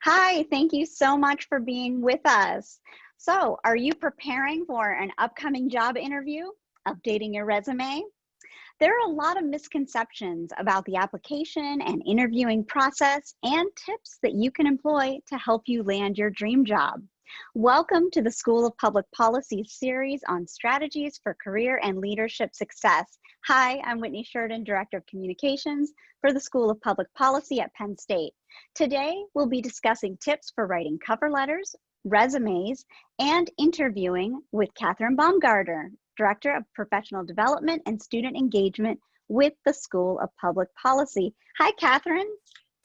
Hi, thank you so much for being with us. So, are you preparing for an upcoming job interview? Updating your resume? There are a lot of misconceptions about the application and interviewing process and tips that you can employ to help you land your dream job. Welcome to the School of Public Policy series on strategies for career and leadership success. Hi, I'm Whitney Sheridan, Director of Communications for the School of Public Policy at Penn State. Today, we'll be discussing tips for writing cover letters, resumes, and interviewing with Catherine Baumgardner, Director of Professional Development and Student Engagement with the School of Public Policy. Hi, Catherine.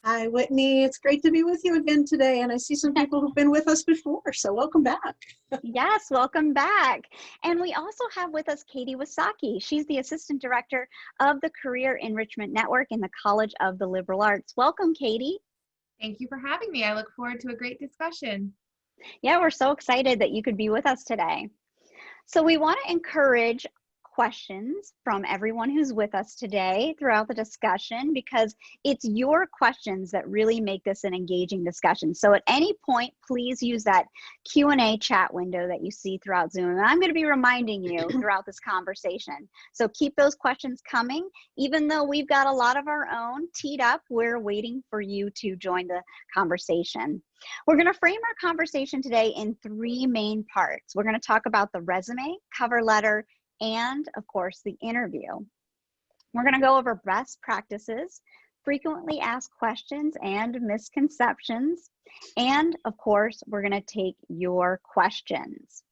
Hi, Whitney. It's great to be with you again today. And I see some people who've been with us before, so welcome back. Yes, welcome back. And we also have with us Katie Wysocki. She's the Assistant Director of the Career Enrichment Network in the College of the Liberal Arts. Welcome, Katie. Thank you for having me. I look forward to a great discussion. Yeah, we're so excited that you could be with us today. So we want to encourage questions from everyone who's with us today throughout the discussion, because it's your questions that really make this an engaging discussion. So at any point, please use that Q&A chat window that you see throughout Zoom. And I'm going to be reminding you throughout this conversation. So keep those questions coming. Even though we've got a lot of our own teed up, we're waiting for you to join the conversation. We're going to frame our conversation today in three main parts. We're going to talk about the resume, cover letter, and of course the interview. We're going to go over best practices, frequently asked questions and misconceptions, and of course we're going to take your questions.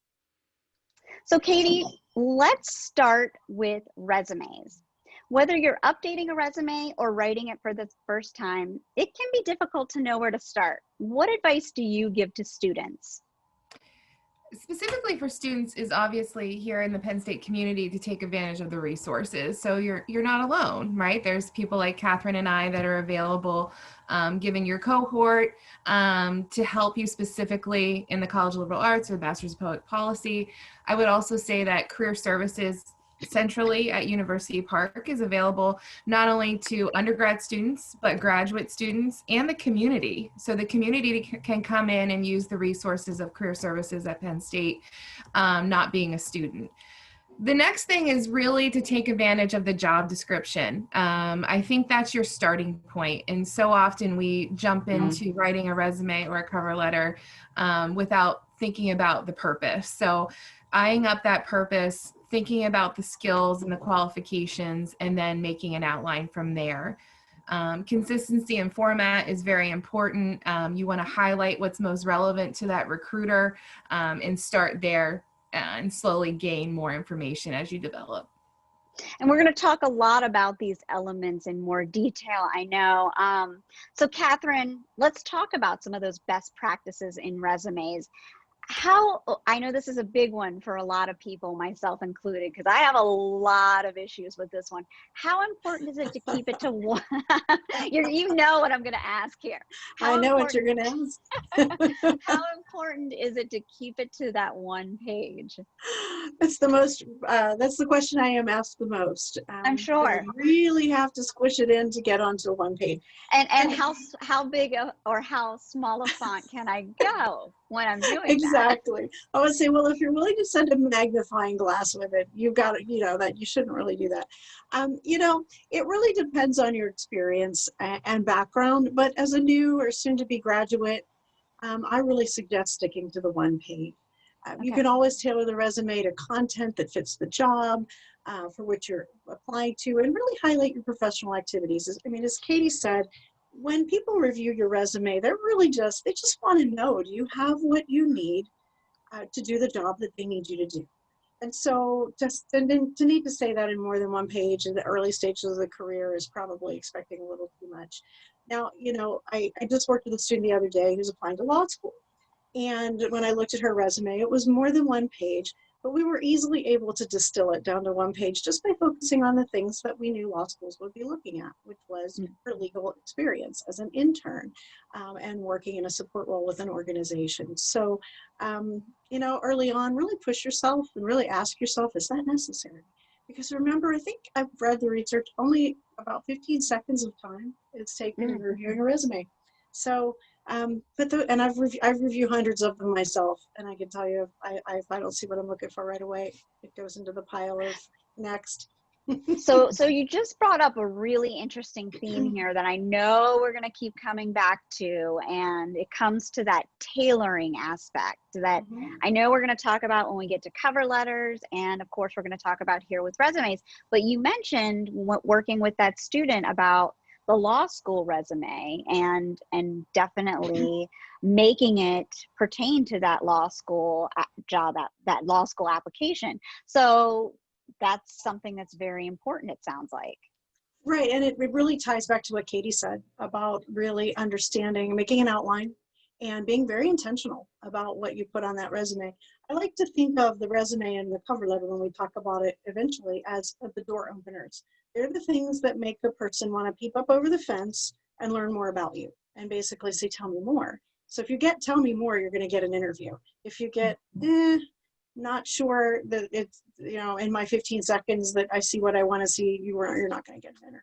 So Katie, let's start with resumes. Whether you're updating a resume or writing it for the first time, it can be difficult to know where to start. What advice do you give to students? Specifically for students is obviously here in the Penn State community to take advantage of the resources. So you're not alone, right? There's people like Catherine and I that are available, given your cohort, to help you specifically in the College of Liberal Arts or the Master's of Public Policy. I would also say that career services centrally at University Park is available not only to undergrad students, but graduate students and the community. So the community can come in and use the resources of career services at Penn State, not being a student. The next thing is really to take advantage of the job description. I think that's your starting point. And so often we jump into writing a resume or a cover letter without thinking about the purpose. So eyeing up that purpose, thinking about the skills and the qualifications, and then making an outline from there. Consistency in format is very important. You want to highlight what's most relevant to that recruiter and start there and slowly gain more information as you develop. And we're going to talk a lot about these elements in more detail, I know. So Catherine, let's talk about some of those best practices in resumes. I know this is a big one for a lot of people, myself included, because I have a lot of issues with this one. How important is it to keep it to one? You know what I'm going to ask here. I know what you're going to ask. How important is it to keep it to that one page? That's the question I am asked the most. I'm sure. You really have to squish it in to get onto one page. And how big or how small a font can I go when I'm doing Exactly. That? I would say, well, if you're willing to send a magnifying glass with it, you've got to, that you shouldn't really do that. It really depends on your experience and background, but as a new or soon-to-be graduate, I really suggest sticking to the one page. You can always tailor the resume to content that fits the job for which you're applying to, and really highlight your professional activities. As Katie said, when people review your resume, they just want to know, do you have what you need to do the job that they need you to do? And so to need to say that in more than one page in the early stages of the career is probably expecting a little too much. Now, I just worked with a student the other day who's applying to law school. And when I looked at her resume, it was more than one page, but we were easily able to distill it down to one page just by focusing on the things that we knew law schools would be looking at, which was her legal experience as an intern and working in a support role with an organization. So, early on, really push yourself and really ask yourself, is that necessary? Because remember, I think I've read the research, only about 15 seconds of time it's taken in reviewing a resume. So And I've reviewed hundreds of them myself, and I can tell you, if I don't see what I'm looking for right away, it goes into the pile of next. So you just brought up a really interesting theme here that I know we're going to keep coming back to, and it comes to that tailoring aspect that I know we're going to talk about when we get to cover letters, and of course we're going to talk about here with resumes. But you mentioned working with that student about the law school resume and definitely making it pertain to that law school job, that law school application. So that's something that's very important, it sounds like. Right, and it really ties back to what Katie said about really understanding, making an outline, and being very intentional about what you put on that resume. I like to think of the resume and the cover letter when we talk about it eventually as the door openers. They're the things that make the person want to peep up over the fence and learn more about you and basically say, tell me more. So if you get tell me more, you're going to get an interview. If you get, not sure that it's, in my 15 seconds that I see what I want to see, you're not going to get an interview.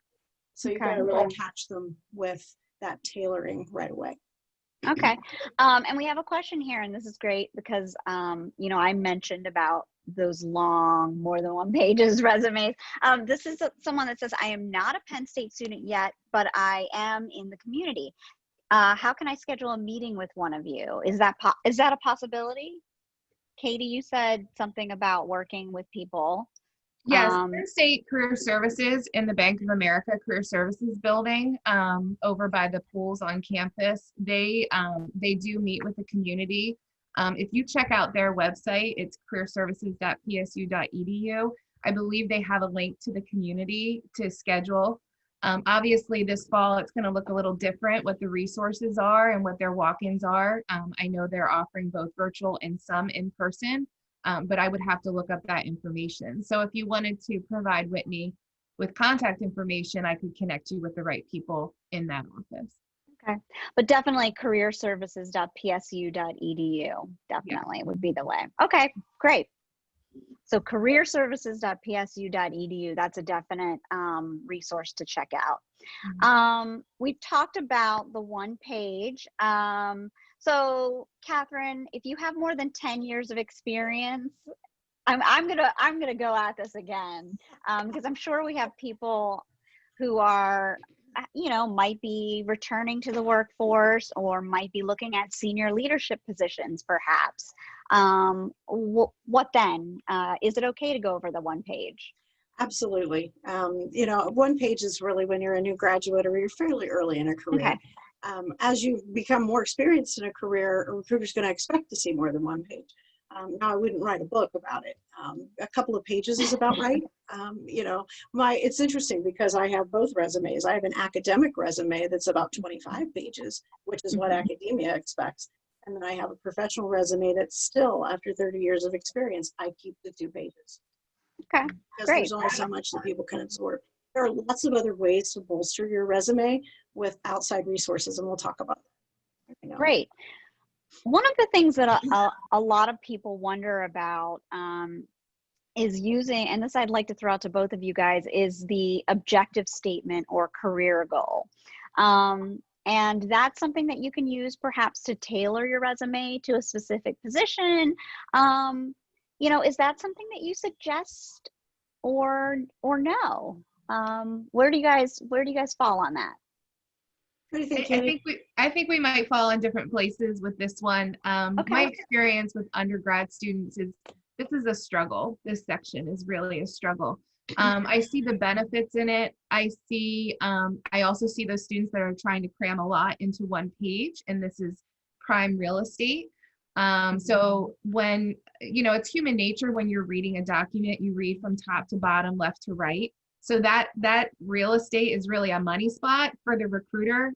So you've got to really catch them with that tailoring right away. Okay. And we have a question here, and this is great because, I mentioned about those long, more than one pages resumes. This is someone that says, I am not a Penn State student yet, but I am in the community. How can I schedule a meeting with one of you? Is that a possibility? Katie, you said something about working with people. Yes, Penn State Career Services in the Bank of America Career Services building over by the pools on campus. They do meet with the community. If you check out their website, it's careerservices.psu.edu. I believe they have a link to the community to schedule. Obviously, this fall, it's going to look a little different what the resources are and what their walk-ins are. I know they're offering both virtual and some in person. But I would have to look up that information. So if you wanted to provide Whitney with contact information, I could connect you with the right people in that office. Okay, but definitely careerservices.psu.edu definitely would be the way. Okay, great. So careerservices.psu.edu, that's a definite resource to check out. We've talked about the one page. So Catherine, if you have more than 10 years of experience, I'm gonna go at this again because I'm sure we have people who are, might be returning to the workforce or might be looking at senior leadership positions, perhaps. What then? Is it okay to go over the one page? Absolutely. One page is really when you're a new graduate or you're fairly early in a career. Okay. As you become more experienced in a career, a recruiter's going to expect to see more than one page. Now, I wouldn't write a book about it. A couple of pages is about right. It's interesting because I have both resumes. I have an academic resume that's about 25 pages, which is what academia expects. And then I have a professional resume that's still, after 30 years of experience, I keep the 2 pages. Okay, because great. there's only so much that people can absorb. There are lots of other ways to bolster your resume with outside resources, and we'll talk about that. Great. One of the things that a lot of people wonder about is using, and this I'd like to throw out to both of you guys, is the objective statement or career goal. And that's something that you can use perhaps to tailor your resume to a specific position. Is that something that you suggest or no? Where do you guys fall on that? What do you think, Katie? I think we might fall in different places with this one. Okay. My experience with undergrad students is this is a struggle. This section is really a struggle. I see the benefits in it. I also see those students that are trying to cram a lot into one page, and this is prime real estate. So when, it's human nature when you're reading a document, you read from top to bottom, left to right. So that real estate is really a money spot for the recruiter.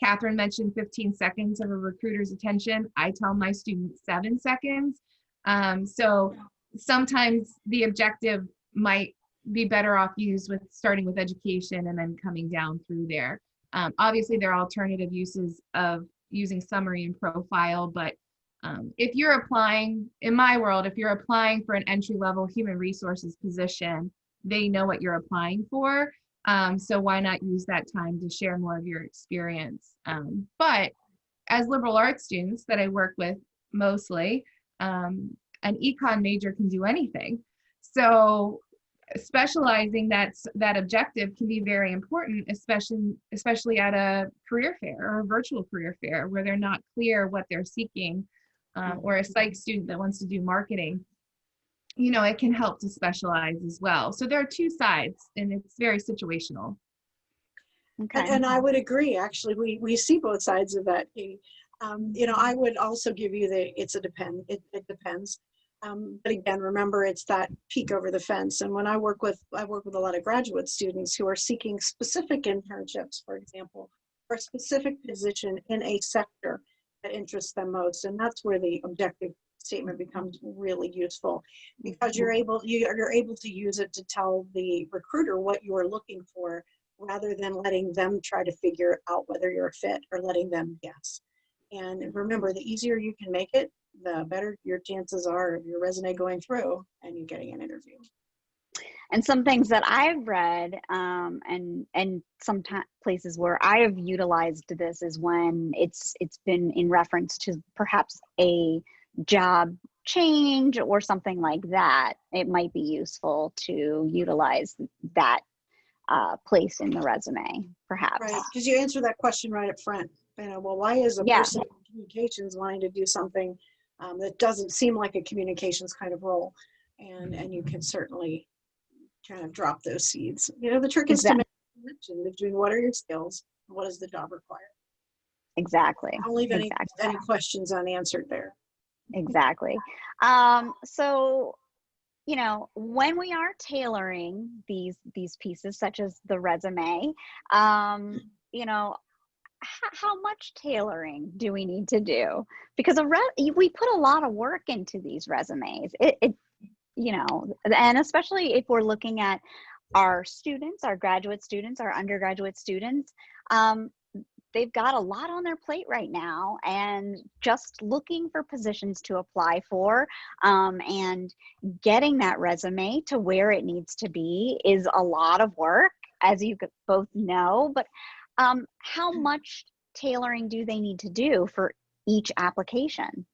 Catherine mentioned 15 seconds of a recruiter's attention. I tell my students 7 seconds. So sometimes the objective might be better off used with starting with education and then coming down through there. Obviously, there are alternative uses of using summary and profile, but if you're applying, in my world, if you're applying for an entry-level human resources position, they know what you're applying for. So why not use that time to share more of your experience? But as liberal arts students that I work with mostly, an econ major can do anything. So specializing that objective can be very important, especially at a career fair or a virtual career fair where they're not clear what they're seeking, or a psych student that wants to do marketing. It can help to specialize as well. So there are two sides, and it's very situational. Okay. And I would agree. Actually, we see both sides of that, Katie. I would also give you it depends. But again, remember, it's that peek over the fence. And when I work with a lot of graduate students who are seeking specific internships, for example, or a specific position in a sector that interests them most. And that's where the objective statement becomes really useful, because you're able to use it to tell the recruiter what you are looking for, rather than letting them try to figure out whether you're a fit or letting them guess. And remember, the easier you can make it, the better your chances are of your resume going through and you getting an interview. And some things that I've read, and some places where I have utilized this is when it's been in reference to perhaps a job change or something like that. It might be useful to utilize that place in the resume, perhaps. Right, because you answer that question right up front. Well, why is a person in communications wanting to do something that doesn't seem like a communications kind of role? And you can certainly kind of drop those seeds. The trick is to make a connection between what are your skills and what does the job require. Exactly. Don't leave any questions unanswered there. Exactly. So, when we are tailoring these pieces, such as the resume, how much tailoring do we need to do? Because we put a lot of work into these resumes. And especially if we're looking at our students, our graduate students, our undergraduate students, they've got a lot on their plate right now, and just looking for positions to apply for, and getting that resume to where it needs to be is a lot of work, as you both know. But how much tailoring do they need to do for each application?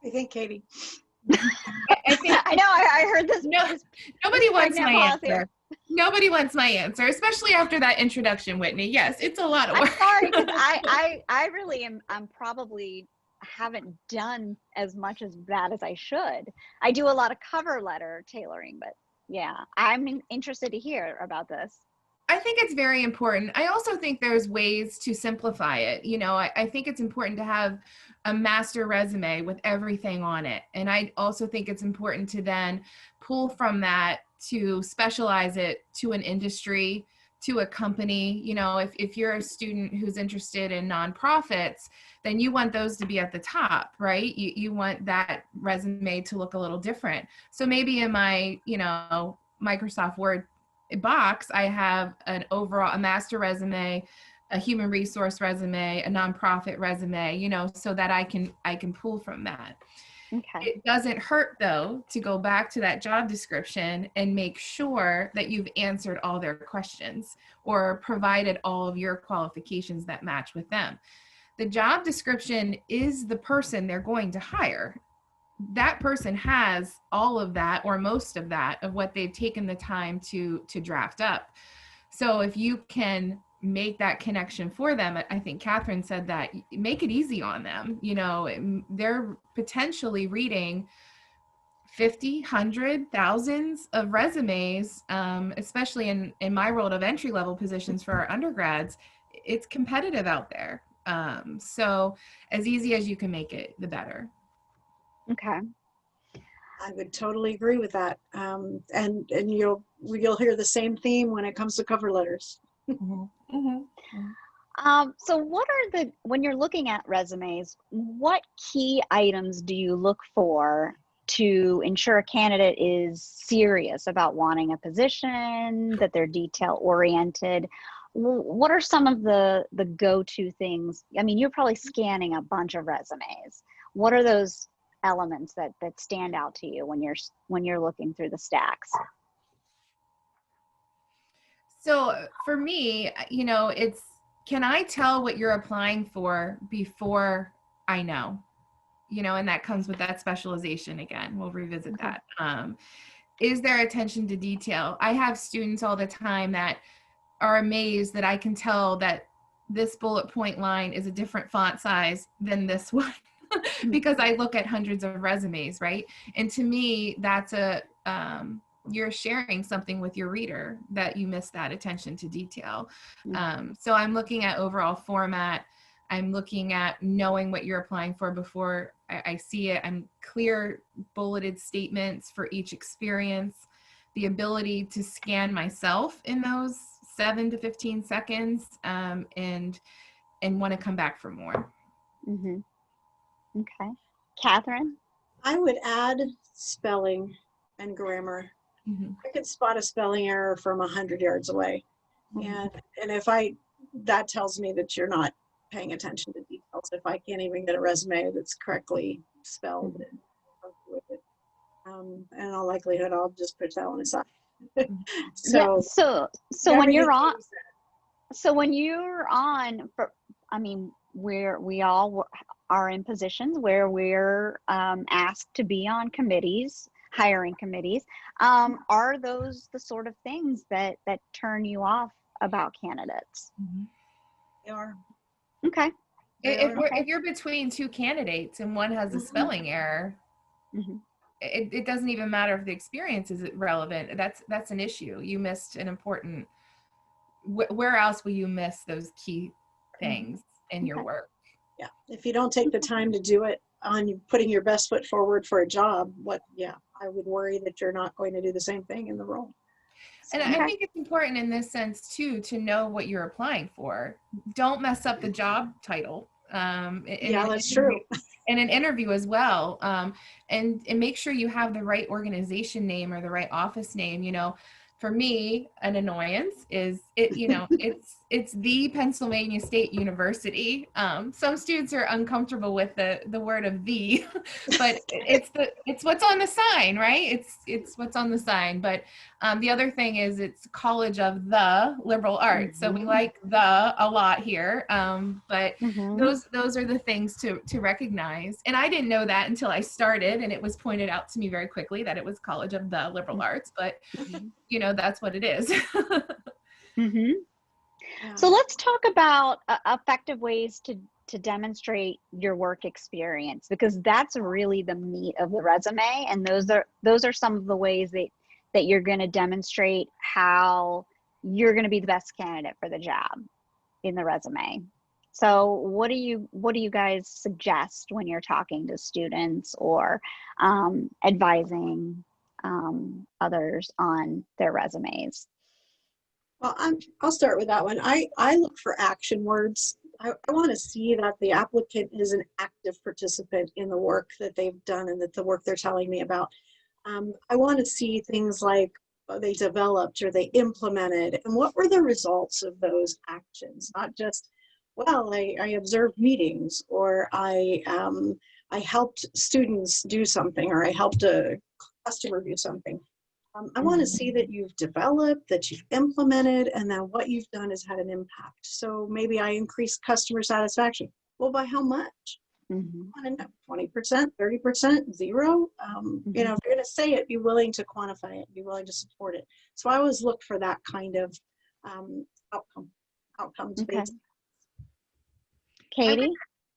I think, Katie. I know. I heard this. Nobody wants my answer. Nobody wants my answer, especially after that introduction, Whitney. Yes, it's a lot of work. I'm sorry, because I really am. I'm probably haven't done as much as that as I should. I do a lot of cover letter tailoring, but yeah, I'm interested to hear about this. I think it's very important. I also think there's ways to simplify it. I think it's important to have a master resume with everything on it. And I also think it's important to then pull from that to specialize it to an industry, to a company. If you're a student who's interested in nonprofits, then you want those to be at the top, right? You want that resume to look a little different. So maybe in my, Microsoft Word box, I have a master resume, a human resource resume, a nonprofit resume, so that I can pull from that. Okay. It doesn't hurt, though, to go back to that job description and make sure that you've answered all their questions or provided all of your qualifications that match with them. The job description is the person they're going to hire. That person has all of that, or most of that, of what they've taken the time to draft up. So if you can make that connection for them, I think Catherine said that, make it easy on them. They're potentially reading 50, 100, thousands of resumes, especially in my world of entry-level positions for our undergrads. It's competitive out there. So as easy as you can make it, the better. Okay. I would totally agree with that. And you'll hear the same theme when it comes to cover letters. Mm-hmm. Mm-hmm. So when you're looking at resumes, what key items do you look for to ensure a candidate is serious about wanting a position, that they're detail oriented? What are some of the go-to things? I mean, you're probably scanning a bunch of resumes. What are those elements that stand out to you when you're looking through the stacks? So for me, it's can I tell what you're applying for before I know? You know, and that comes with that specialization again. We'll revisit that. Is there attention to detail? I have students all the time that are amazed that I can tell that this bullet point line is a different font size than this one because I look at hundreds of resumes, right? And to me, that's you're sharing something with your reader that you miss that attention to detail. So I'm looking at overall format. I'm looking at knowing what you're applying for before I see it. I'm clear bulleted statements for each experience, the ability to scan myself in those 7 to 15 seconds, and want to come back for more. Okay. Catherine? I would add spelling and grammar. I could spot a spelling error from 100 yards away. And if that tells me that you're not paying attention to details. If I can't even get a resume that's correctly spelled and with it, in all likelihood, I'll just push that one aside. So when you're on, I mean, we all are in positions where we're asked to be on committees, hiring committees. Are those the sort of things that turn you about candidates? They are. Okay. If you're between two candidates and one has a spelling error, it doesn't even matter if the experience is relevant. That's an issue. You missed an important. Where else will you miss those key things in your work? Yeah, if you don't take the time to do it on putting your best foot forward for a job, I would worry that you're not going to do the same thing in the role. And I think it's important in this sense too to know what you're applying for. Don't mess up the job title. That's true. In an interview as well, and make sure you have the right organization name or the right office name. You know, for me, an annoyance is it's the Pennsylvania State University. Some students are uncomfortable with the word of the, but it's what's on the sign, right? It's what's on the sign. But the other thing is it's College of the Liberal Arts. So we like the a lot here. But those are the things to recognize. And I didn't know that until I started, and it was pointed out to me very quickly that it was College of the Liberal Arts. But that's what it is. So let's talk about effective ways to demonstrate your work experience, because that's really the meat of the resume, and those are some of the ways that you're going to demonstrate how you're going to be the best candidate for the job in the resume. So what do you guys suggest when you're talking to students or advising others on their resumes? Well, I'll start with that one. I look for action words. I want to see that the applicant is an active participant in the work that they've done and that the work they're telling me about. I want to see things like they developed or they implemented, and what were the results of those actions, not just, well, I observed meetings, or I helped students do something, or I helped a customer do something. I want to see that you've developed, that you've implemented, and that what you've done has had an impact. So maybe I increased customer satisfaction. Well, by how much? I want to know, 20%, 30%, zero? If you're going to say it, be willing to quantify it, be willing to support it. So I always look for that kind of outcomes. Okay. Katie?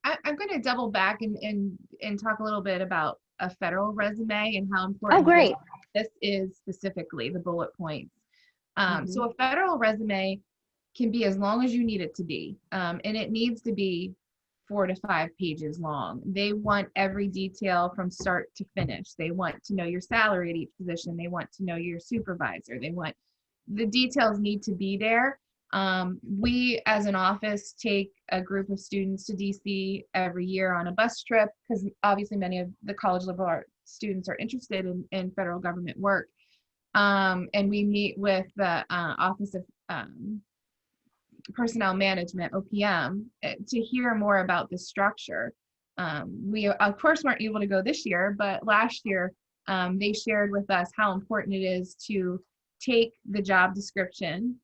I'm going to double back and talk a little bit about a federal resume and how important this is, specifically the bullet points. So a federal resume can be as long as you need it to be, and it needs to be 4 to 5 pages long. They want every detail from start to finish. They want to know your salary at each position. They want to know your supervisor. The details need to be there. We as an office take a group of students to DC every year on a bus trip, because obviously many of the college liberal arts students are interested in federal government work. And we meet with the Office of Personnel Management, OPM, to hear more about the structure. We of course weren't able to go this year, but last year they shared with us how important it is to take the job description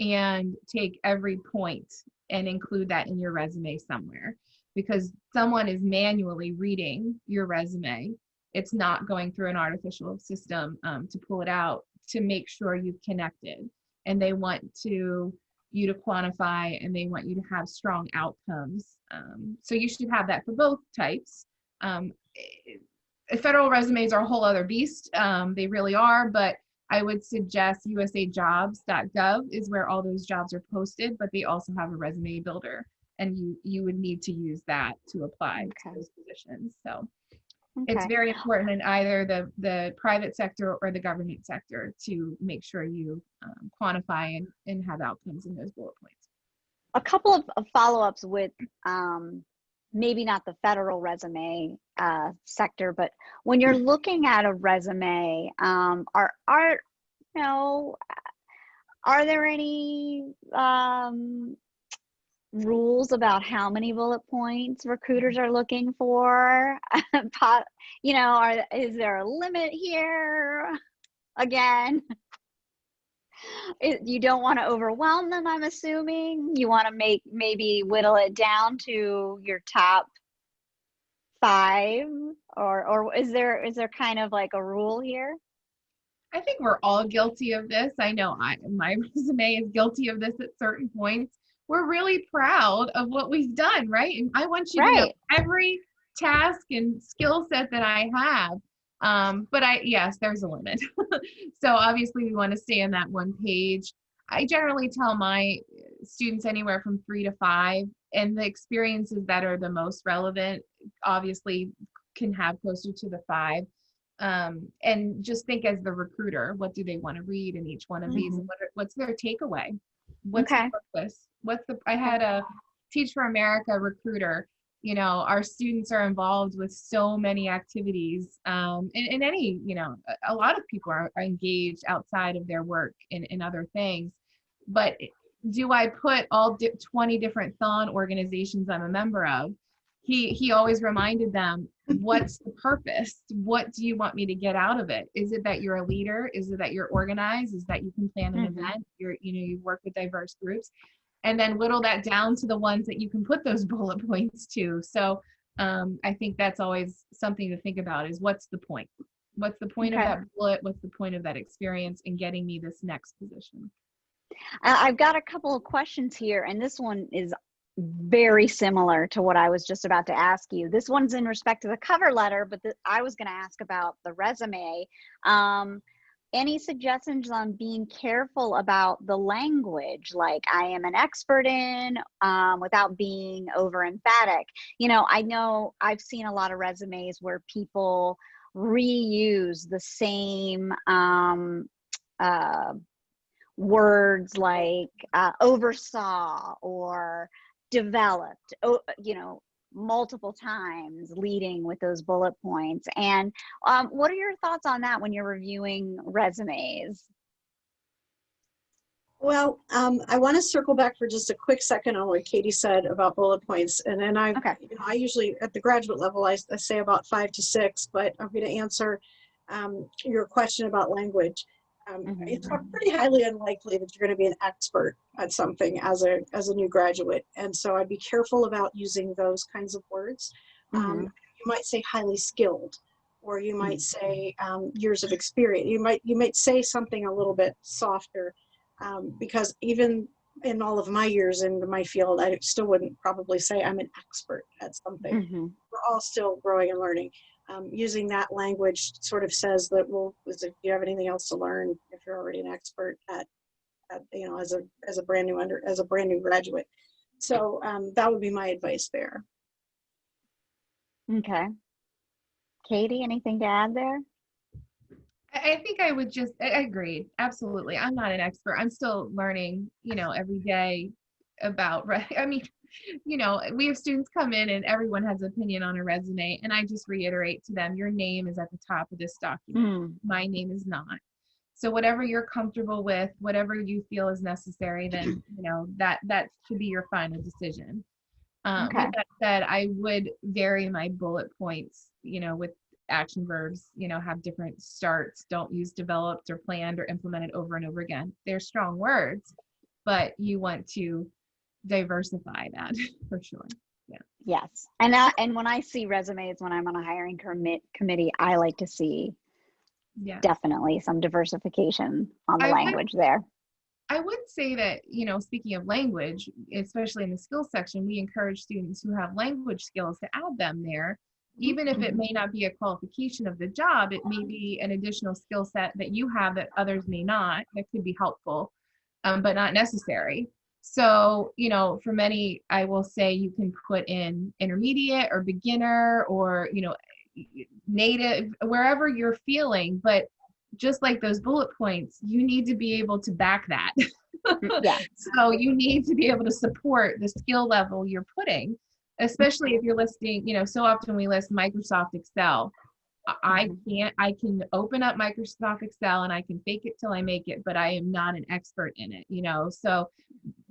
and take every point and include that in your resume somewhere, because someone is manually reading your resume. It's not going through an artificial system to pull it out, to make sure you've connected. And they want you to quantify, and they want you to have strong outcomes. So you should have that for both types. Federal resumes are a whole other beast. They really are, but I would suggest usajobs.gov is where all those jobs are posted, but they also have a resume builder, and you would need to use that to apply to those positions. So it's very important in either the private sector or the government sector to make sure you quantify and have outcomes in those bullet points. A couple of follow-ups with maybe not the federal resume sector, but when you're looking at a resume, are there any rules about how many bullet points recruiters are looking for? Is there a limit here? Again, you don't want to overwhelm them, I'm assuming. You want to maybe whittle it down to your top 5, or is there kind of like a rule here? I think we're all guilty of this. I know my resume is guilty of this at certain points. We're really proud of what we've done, right? And I want you to know every task and skill set that I have. But yes, there's a limit. So obviously we want to stay on that one page. I generally tell my students anywhere from 3 to 5, and the experiences that are the most relevant obviously can have closer to the 5. And just think, as the recruiter, what do they want to read in each one of these? And what's their takeaway? What's the purpose? I had a Teach for America recruiter. Our students are involved with so many activities, and any, a lot of people are engaged outside of their work in other things. But do I put all 20 different thon organizations I'm a member of? He always reminded them, what's the purpose? What do you want me to get out of it? Is it that you're a leader? Is it that you're organized? Is that you can plan an event? You work with diverse groups, and then whittle that down to the ones that you can put those bullet points to. So I think that's always something to think about, is what's the point? What's the point of that bullet? What's the point of that experience in getting me this next position? I've got a couple of questions here, and this one is very similar to what I was just about to ask you. This one's in respect to the cover letter, but I was going to ask about the resume. Any suggestions on being careful about the language, like I am an expert in, without being over emphatic? I know I've seen a lot of resumes where people reuse the same words like oversaw or developed, multiple times, leading with those bullet points. And what are your thoughts on that when you're reviewing resumes? Well, I want to circle back for just a quick second on what Katie said about bullet points. And then I usually at the graduate level, I say about 5 to 6, but I'm going to answer your question about language. It's pretty highly unlikely that you're going to be an expert at something as a new graduate. And so I'd be careful about using those kinds of words. You might say highly skilled, or you might say years of experience. You might say something a little bit softer, because even in all of my years in my field, I still wouldn't probably say I'm an expert at something. We're all still growing and learning. Using that language sort of says that, well, do you have anything else to learn if you're already an expert at as a brand new graduate? So that would be my advice there. Okay. Katie, anything to add there? I think I would I agree. Absolutely. I'm not an expert. I'm still learning, every day about, we have students come in and everyone has an opinion on a resume, and I just reiterate to them, your name is at the top of this document. My name is not. So whatever you're comfortable with, whatever you feel is necessary, then that should be your final decision. With that said, I would vary my bullet points, with action verbs, have different starts. Don't use developed or planned or implemented over and over again. They're strong words, but you want to diversify that for sure. Yeah. Yes. And when I see resumes, when I'm on a hiring committee, I like to see Yeah. definitely some diversification on the language there. I would say that, speaking of language, especially in the skills section, we encourage students who have language skills to add them there. Even if it may not be a qualification of the job, it may be an additional skill set that you have that others may not, that could be helpful, but not necessary. So, for many, I will say you can put in intermediate or beginner or, native, wherever you're feeling, but just like those bullet points, you need to be able to back that. Yeah. So you need to be able to support the skill level you're putting, especially if you're listing, so often we list Microsoft Excel. I can open up Microsoft Excel and I can fake it till I make it, but I am not an expert in it, So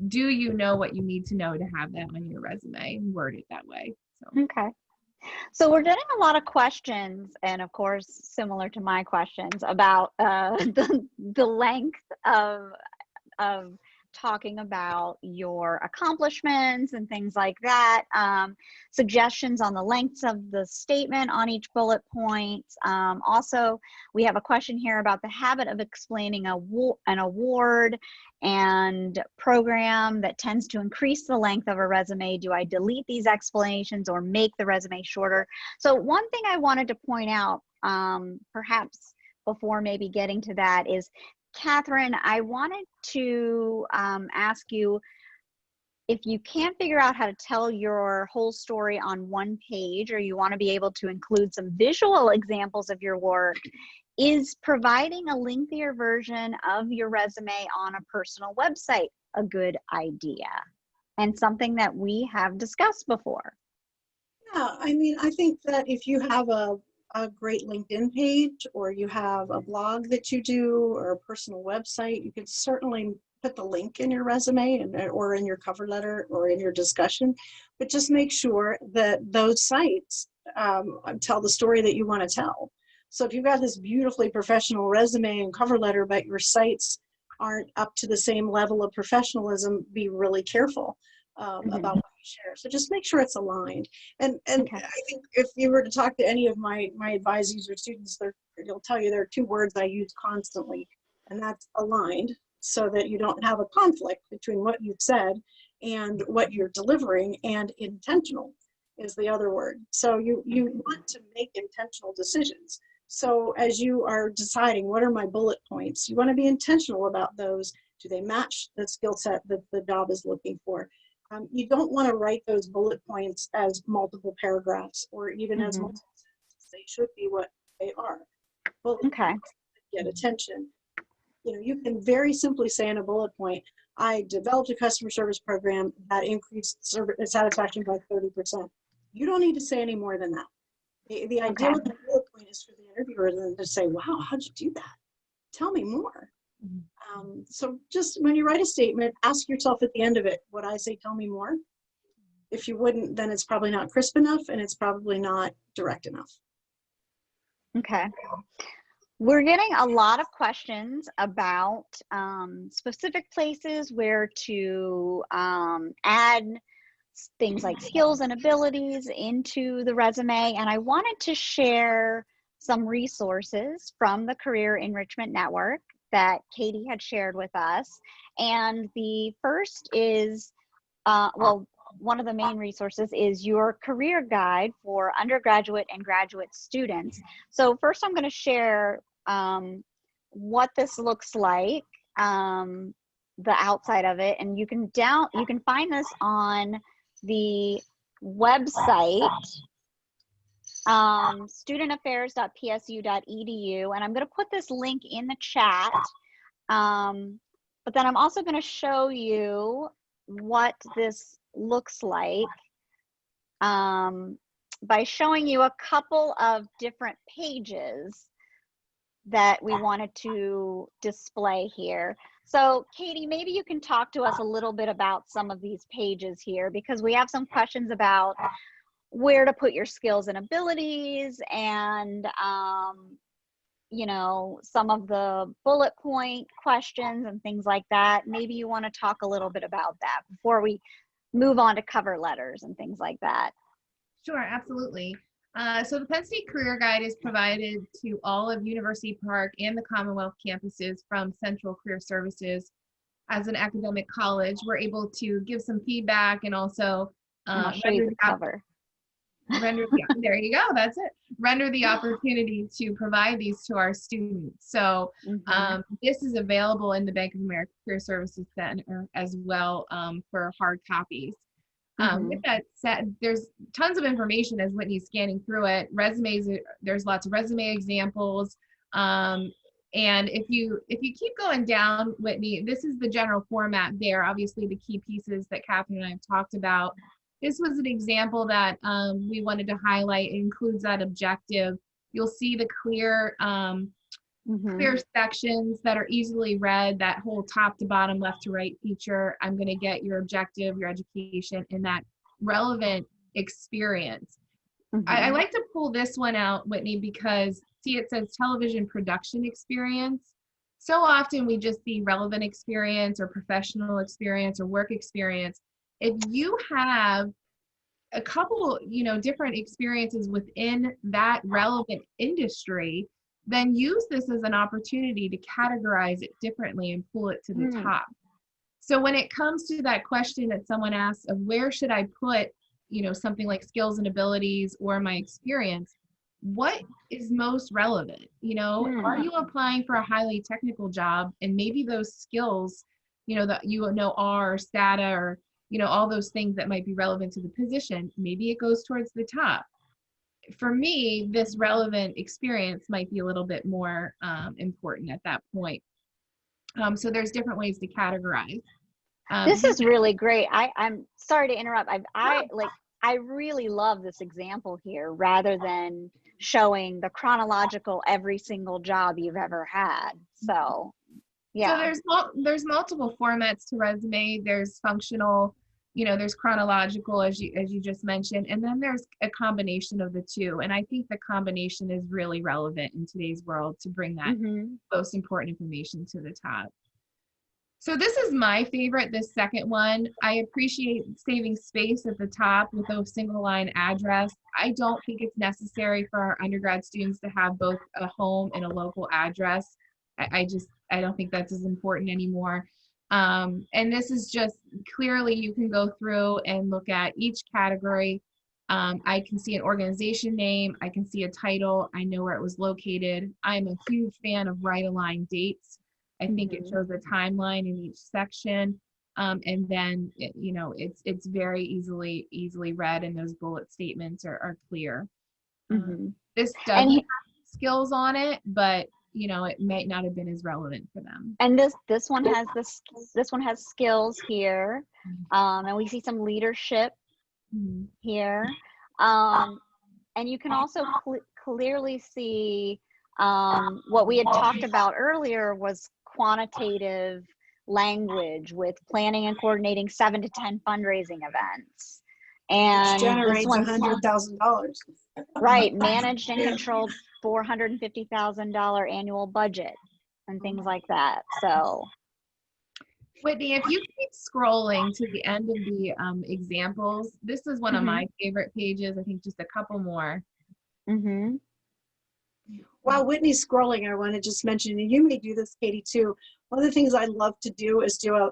do you know what you need to know to have that on your resume and word it that way? So. Okay. So we're getting a lot of questions, and of course, similar to my questions about the length of talking about your accomplishments and things like that. Suggestions on the lengths of the statement on each bullet point. Also, we have a question here about the habit of explaining an award and program that tends to increase the length of a resume. Do I delete these explanations or make the resume shorter? So one thing I wanted to point out, perhaps before maybe getting to that, is Catherine, I wanted to ask you, if you can't figure out how to tell your whole story on one page, or you want to be able to include some visual examples of your work, is providing a lengthier version of your resume on a personal website a good idea? And something that we have discussed before. Yeah, I think that if you have a great LinkedIn page, or you have a blog that you do, or a personal website, you can certainly put the link in your resume or in your cover letter or in your discussion, but just make sure that those sites tell the story that you want to tell. So if you've got this beautifully professional resume and cover letter, but your sites aren't up to the same level of professionalism, be really careful about what you share. So just make sure it's aligned. And Okay. I think if you were to talk to any of my advisees or students, they'll tell you there are two words I use constantly, and that's aligned, so that you don't have a conflict between what you've said and what you're delivering, and intentional is the other word. So you want to make intentional decisions. So as you are deciding what are my bullet points, you want to be intentional about those. Do they match the skill set that the job is looking for? You don't want to write those bullet points as multiple paragraphs or even as multiple sentences. They should be what they are. Bullet points get attention. You can very simply say in a bullet point, I developed a customer service program that increased satisfaction by 30%. You don't need to say any more than that. The idea with the bullet point is for the interviewer to say, wow, how'd you do that? Tell me more. So just when you write a statement, ask yourself at the end of it, would I say, tell me more? If you wouldn't, then it's probably not crisp enough, and it's probably not direct enough. Okay. We're getting a lot of questions about specific places where to add things like skills and abilities into the resume. And I wanted to share some resources from the Career Enrichment Network that Katie had shared with us. And the first is, one of the main resources is your career guide for undergraduate and graduate students. So first I'm going to share what this looks like, the outside of it, and you can find this on the website studentaffairs.psu.edu, and I'm going to put this link in the chat, but then I'm also going to show you what this looks like by showing you a couple of different pages that we wanted to display here. So Katie, maybe you can talk to us a little bit about some of these pages here, because we have some questions about where to put your skills and abilities, and some of the bullet point questions and things like that. Maybe you want to talk a little bit about that before we move on to cover letters and things like that. Sure, absolutely. So the Penn State Career Guide is provided to all of University Park and the Commonwealth campuses from Central Career Services. As an academic college, we're able to give some feedback and also And I'll show you the cover. There you go, that's it. Render the opportunity to provide these to our students. So this is available in the Bank of America Career Services Center as well for hard copies. With that said, there's tons of information as Whitney's scanning through it. Resumes, there's lots of resume examples. And if you keep going down, Whitney, this is the general format there. Obviously, the key pieces that Catherine and I have talked about. This was an example that we wanted to highlight. It includes that objective. You'll see the clear sections that are easily read, that whole top to bottom, left to right feature. I'm going to get your objective, your education, and that relevant experience. I like to pull this one out, Whitney, because see, it says television production experience. So often we just see relevant experience or professional experience or work experience. If you have a couple, different experiences within that relevant industry, then use this as an opportunity to categorize it differently and pull it to the top. So when it comes to that question that someone asks of where should I put, something like skills and abilities or my experience, what is most relevant? Are you applying for a highly technical job and maybe those skills, that are STATA or, all those things that might be relevant to the position, maybe it goes towards the top. For me, this relevant experience might be a little bit more important at that point. So there's different ways to categorize. This is really great. I'm sorry to interrupt. I really love this example here rather than showing the chronological every single job you've ever had. So, yeah. So there's multiple formats to resume. There's functional, there's chronological, as you just mentioned, and then there's a combination of the two. And I think the combination is really relevant in today's world to bring that most important information to the top. So this is my favorite, this second one. I appreciate saving space at the top with a single line address. I don't think it's necessary for our undergrad students to have both a home and a local address. I don't think that's as important anymore. And this is just clearly you can go through and look at each category. I can see an organization name. I can see a title. I know where it was located. I'm a huge fan of right-aligned dates. I think it shows a timeline in each section. And then, it's very easily read and those bullet statements are clear. This doesn't have skills on it, but it might not have been as relevant for them. And this one has skills here, and we see some leadership here, and you can also clearly see what we had talked about earlier was quantitative language with planning and coordinating 7 to 10 fundraising events. And generates $100,000. Right, managed and controlled $450,000 annual budget and things like that. So, Whitney, if you keep scrolling to the end of the examples, this is one of my favorite pages. I think just a couple more. While Whitney's scrolling, I want to just mention, and you may do this, Katie, too. One of the things I love to do is do a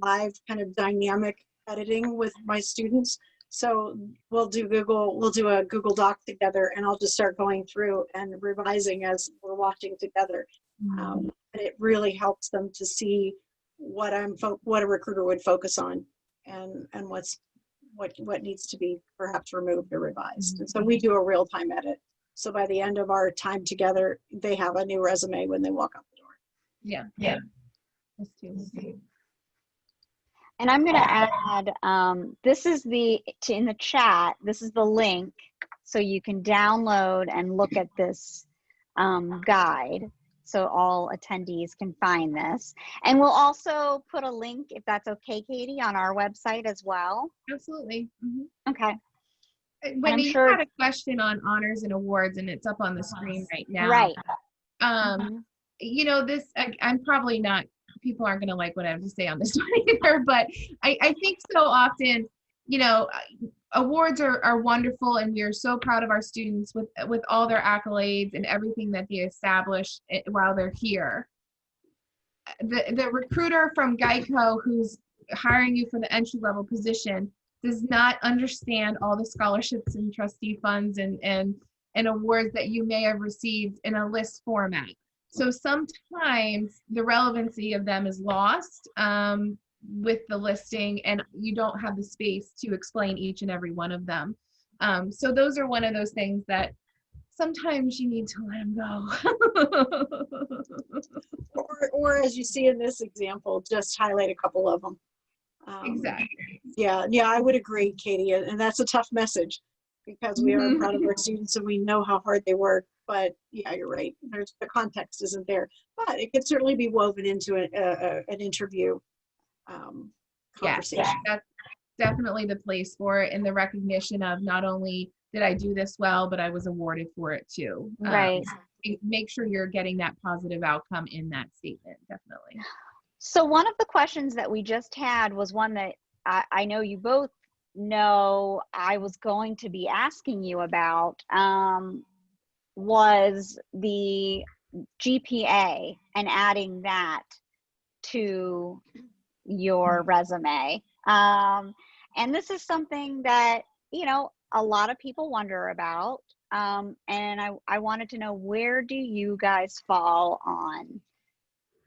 live kind of dynamic editing with my students. So we'll do a Google Doc together, and I'll just start going through and revising as we're watching together. And it really helps them to see what a recruiter would focus on, and what needs to be perhaps removed or revised. And so we do a real-time edit. So by the end of our time together, they have a new resume when they walk out the door. Yeah. That's too. And I'm going to add, this is in the chat, this is the link, so you can download and look at this guide, so all attendees can find this. And we'll also put a link, if that's okay, Katie, on our website as well. Absolutely. Okay. Wendy, you had a question on honors and awards, and it's up on the screen right now. Right. This, I'm probably not, people aren't going to like what I have to say on this one either, but I think so often you know, awards are wonderful, and we are so proud of our students with all their accolades and everything that they establish while they're here. The recruiter from Geico who's hiring you for the entry-level position does not understand all the scholarships and trustee funds and awards that you may have received in a list format. So sometimes the relevancy of them is lost with the listing, and you don't have the space to explain each and every one of them. So those are one of those things that sometimes you need to let them go. or as you see in this example, just highlight a couple of them. Exactly. Yeah, I would agree, Katie, and that's a tough message because we are proud of our students and we know how hard they work. But yeah, you're right. The context isn't there, but it could certainly be woven into an interview conversation. Yeah, that's definitely the place for it, and the recognition of not only did I do this well, but I was awarded for it too. Right. Make sure you're getting that positive outcome in that statement, definitely. So one of the questions that we just had was one that I know you both know I was going to be asking you about, was the GPA and adding that to your resume. And this is something that, you know, a lot of people wonder about. And I wanted to know, where do you guys fall on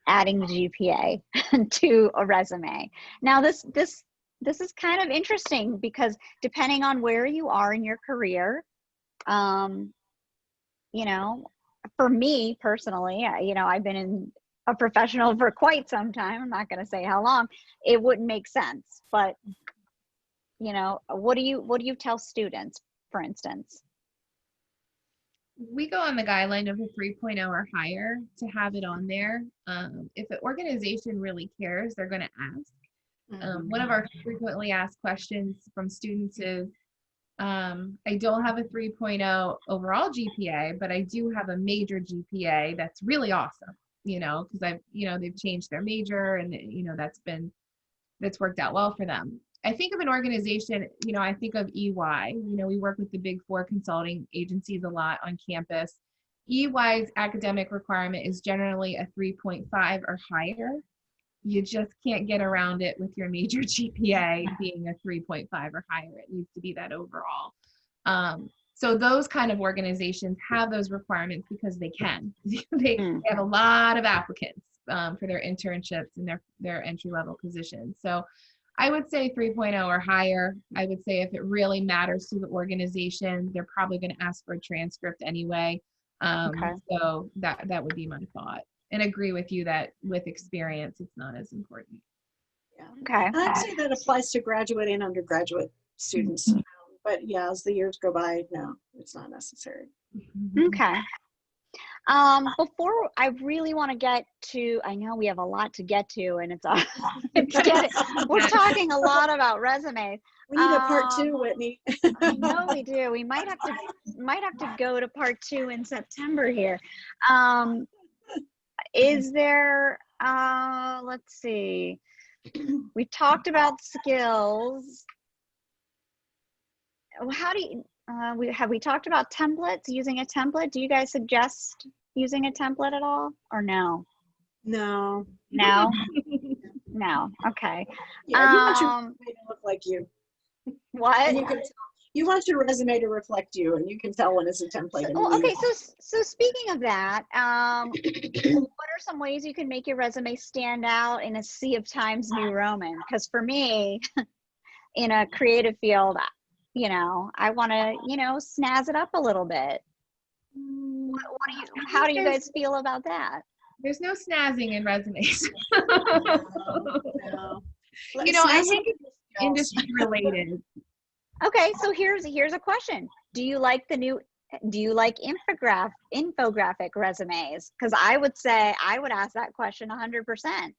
adding the GPA to a resume? Now, this is kind of interesting because depending on where you are in your career, you know, for me personally, you know, I've been a professional for quite some time. I'm not going to say how long. It wouldn't make sense, but you know, what do you tell students, for instance? We go on the guideline of a 3.0 or higher to have it on there. If an organization really cares, they're going to ask. One of our frequently asked questions from students is, I don't have a 3.0 overall GPA, but I do have a major GPA that's really awesome, you know, because they've changed their major, and you know, that's worked out well for them. I think of an organization, you know, I think of EY. You know, we work with the big 4 consulting agencies a lot on campus. EY's academic requirement is generally a 3.5 or higher. You just can't get around it with your major GPA being a 3.5 or higher. It needs to be that overall. So those kind of organizations have those requirements because they can. They have a lot of applicants for their internships and their entry-level positions. So I would say 3.0 or higher. I would say if it really matters to the organization, they're probably going to ask for a transcript anyway. Okay. So that would be my thought. And agree with you that with experience, it's not as important. Yeah. Okay. And I'd say that applies to graduate and undergraduate students. But yeah, as the years go by, no, it's not necessary. Okay. Before I really want to get to, I know we have a lot to get to, and we're talking a lot about resumes. We need a part 2, Whitney. I know we do. We might have to go to part 2 in September here. Is there, let's see, we talked about skills. How do you, have we talked about templates, using a template? Do you guys suggest using a template at all, or no? No. No? No. Okay. Yeah, you want your resume to look like you. What? And you want your resume to reflect you, and you can tell when it's a template. Well, okay, so speaking of that, what are some ways you can make your resume stand out in a sea of Times New Roman? Because for me, in a creative field, you know, I want to, you know, snazz it up a little bit. How do you guys feel about that? There's no snazzing in resumes. No. You know, I think it's industry related. Okay, so here's a question. Do you like infographic resumes? Because I would ask that question 100%.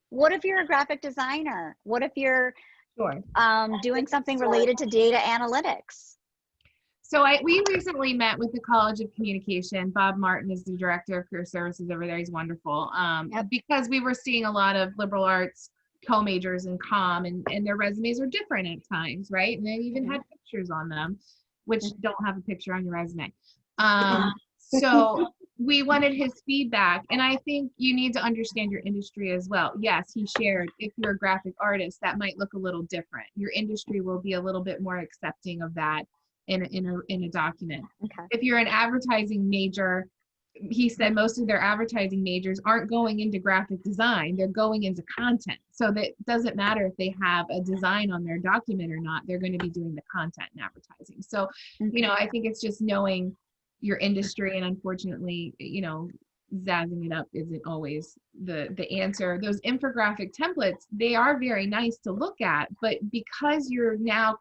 What if you're a graphic designer? What if you're doing something related to data analytics? So we recently met with the College of Communication. Bob Martin is the director of career services over there. He's wonderful. Because we were seeing a lot of liberal arts co-majors in comm, and their resumes are different at times, right? And they even had pictures on them, which don't have a picture on your resume. So we wanted his feedback, and I think you need to understand your industry as well. Yes, he shared, if you're a graphic artist, that might look a little different. Your industry will be a little bit more accepting of that in a document. Okay. If you're an advertising major, he said most of their advertising majors aren't going into graphic design, they're going into content. So that doesn't matter if they have a design on their document or not, they're going to be doing the content and advertising. So, you know, I think it's just knowing your industry, and unfortunately, you know, zazzing it up isn't always the answer. Those infographic templates, they are very nice to look at, but because you're now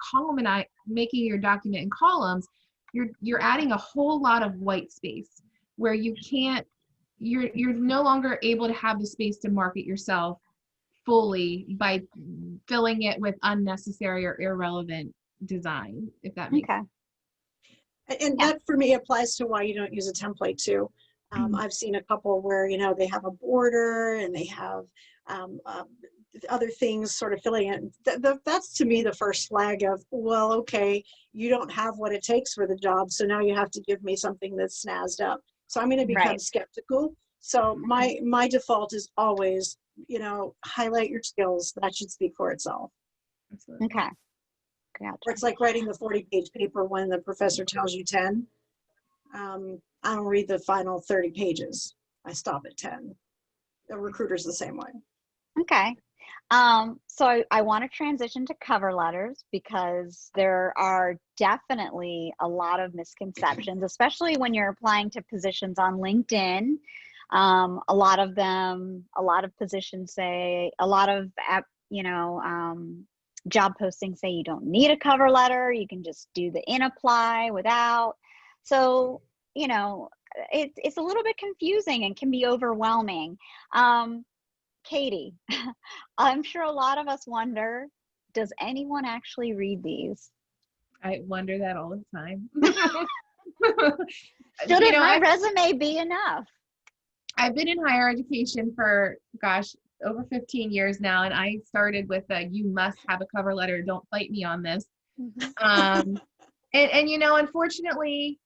making your document in columns, you're adding a whole lot of white space where you're no longer able to have the space to market yourself fully by filling it with unnecessary or irrelevant design, if that makes sense. And that for me applies to why you don't use a template too. I've seen a couple where, you know, they have a border and they have other things sort of filling it. That's to me the first flag of, well, okay, you don't have what it takes for the job, so now you have to give me something that's snazzed up. So I'm going to become skeptical. So my default is always, you know, highlight your skills. That should speak for itself. Absolutely. Okay. Gotcha. Or it's like writing the 40-page paper when the professor tells you 10. I don't read the final 30 pages. I stop at 10. The recruiter's the same way. Okay. So I want to transition to cover letters because there are definitely a lot of misconceptions, especially when you're applying to positions on LinkedIn. A lot of positions say, job postings say you don't need a cover letter. You can just do the in apply without. So, you know, it's a little bit confusing and can be overwhelming. Katie, I'm sure a lot of us wonder, does anyone actually read these? I wonder that all the time. Shouldn't my resume be enough? I've been in higher education for, over 15 years now, and I started with you must have a cover letter. Don't fight me on this. And you know, unfortunately,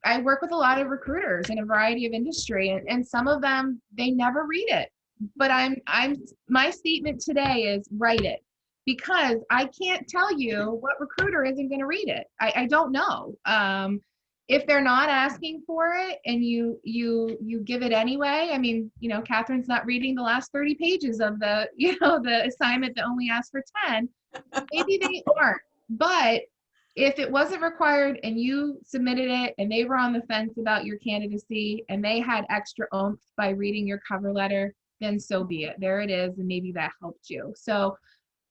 I work with a lot of recruiters in a variety of industry, and some of them, they never read it. But my statement today is write it, because I can't tell you what recruiter isn't going to read it. I don't know. If they're not asking for it and you give it anyway, I mean, you know, Catherine's not reading the last 30 pages of the assignment that only asked for 10. Maybe they aren't. But if it wasn't required and you submitted it and they were on the fence about your candidacy and they had extra oomph by reading your cover letter, then so be it. There it is, and maybe that helped you. So